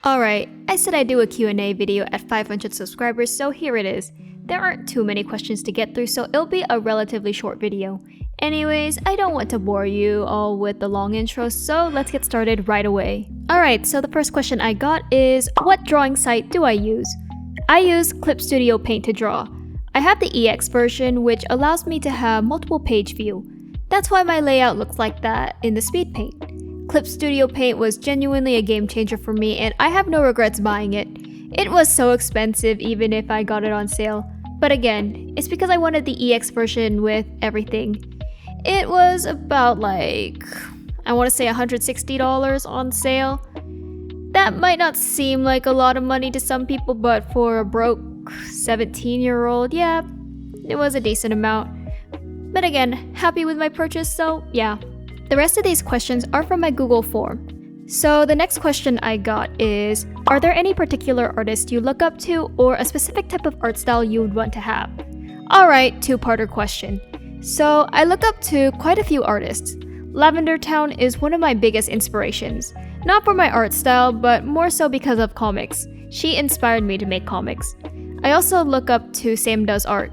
Alright, I said I'd do a Q&A video at 500 subscribers, so here it is. There aren't too many questions to get through, so it'll be a relatively short video. Anyways, I don't want to bore you all with the long intro, so let's get started right away. Alright, so the first question I got is, what drawing site do I use? I use Clip Studio Paint to draw. I have the EX version, which allows me to have multiple page view. That's why my layout looks like that in the speed paint. Clip Studio Paint was genuinely a game changer for me, and I have no regrets buying it. It was so expensive even if I got it on sale. But again, it's because I wanted the EX version with everything. It was about I want to say $160 on sale. That might not seem like a lot of money to some people, but for a broke 17-year-old, yeah, it was a decent amount. But again, happy with my purchase, so yeah. The rest of these questions are from my Google form. So the next question I got is, are there any particular artists you look up to or a specific type of art style you would want to have? Alright, two-parter question. So I look up to quite a few artists. Lavender Town is one of my biggest inspirations. Not for my art style, but more so because of comics. She inspired me to make comics. I also look up to Sam Does Art.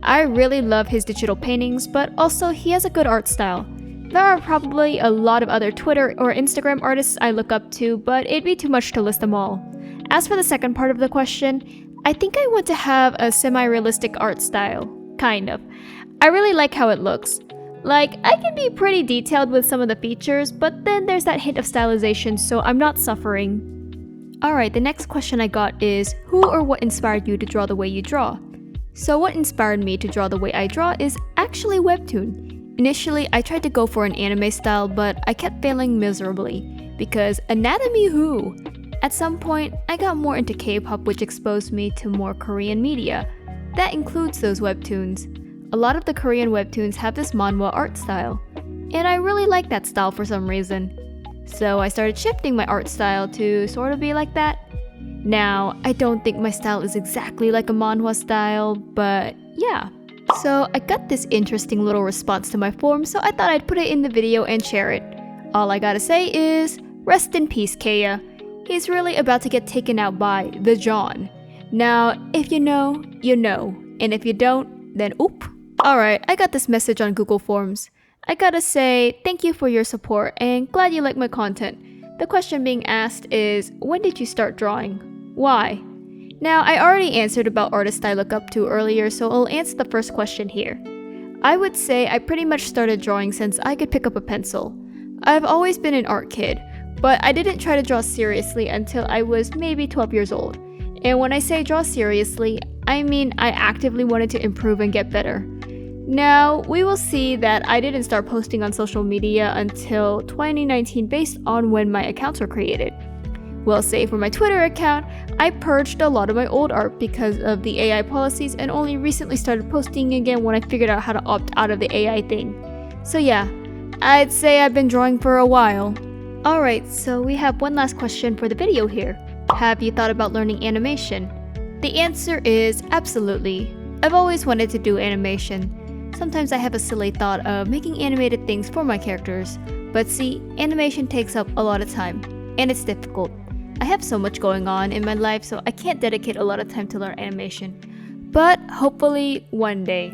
I really love his digital paintings, but also he has a good art style. There are probably a lot of other Twitter or Instagram artists I look up to, but it'd be too much to list them all. As for the second part of the question, I think I want to have a semi-realistic art style. Kind of. I really like how it looks. I can be pretty detailed with some of the features, but then there's that hint of stylization, so I'm not suffering. Alright, the next question I got is, who or what inspired you to draw the way you draw? So what inspired me to draw the way I draw is actually Webtoon. Initially, I tried to go for an anime style, but I kept failing miserably, because anatomy who? At some point, I got more into K-pop, which exposed me to more Korean media. That includes those webtoons. A lot of the Korean webtoons have this manhwa art style, and I really like that style for some reason. So I started shifting my art style to sort of be like that. Now, I don't think my style is exactly like a manhwa style, but yeah. So I got this interesting little response to my form, so I thought I'd put it in the video and share it. All I gotta say is, rest in peace, Kaya. He's really about to get taken out by the John. Now, if you know, you know. And if you don't, then oop. Alright, I got this message on Google Forms. I gotta say, thank you for your support and glad you like my content. The question being asked is, when did you start drawing? Why? Now, I already answered about artists I look up to earlier, so I'll answer the first question here. I would say I pretty much started drawing since I could pick up a pencil. I've always been an art kid, but I didn't try to draw seriously until I was maybe 12 years old. And when I say draw seriously, I mean I actively wanted to improve and get better. Now, we will see that I didn't start posting on social media until 2019 based on when my accounts were created. Well, say for my Twitter account, I purged a lot of my old art because of the AI policies and only recently started posting again when I figured out how to opt out of the AI thing. So yeah, I'd say I've been drawing for a while. Alright, so we have one last question for the video here. Have you thought about learning animation? The answer is absolutely. I've always wanted to do animation. Sometimes I have a silly thought of making animated things for my characters, but see, animation takes up a lot of time, and it's difficult. I have so much going on in my life, so I can't dedicate a lot of time to learn animation. But hopefully one day.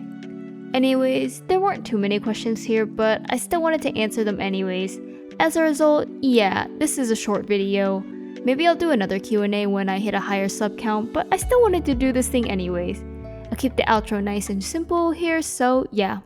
Anyways, there weren't too many questions here, but I still wanted to answer them anyways. As a result, yeah, this is a short video. Maybe I'll do another Q&A when I hit a higher sub count, but I still wanted to do this thing anyways. I'll keep the outro nice and simple here, so yeah.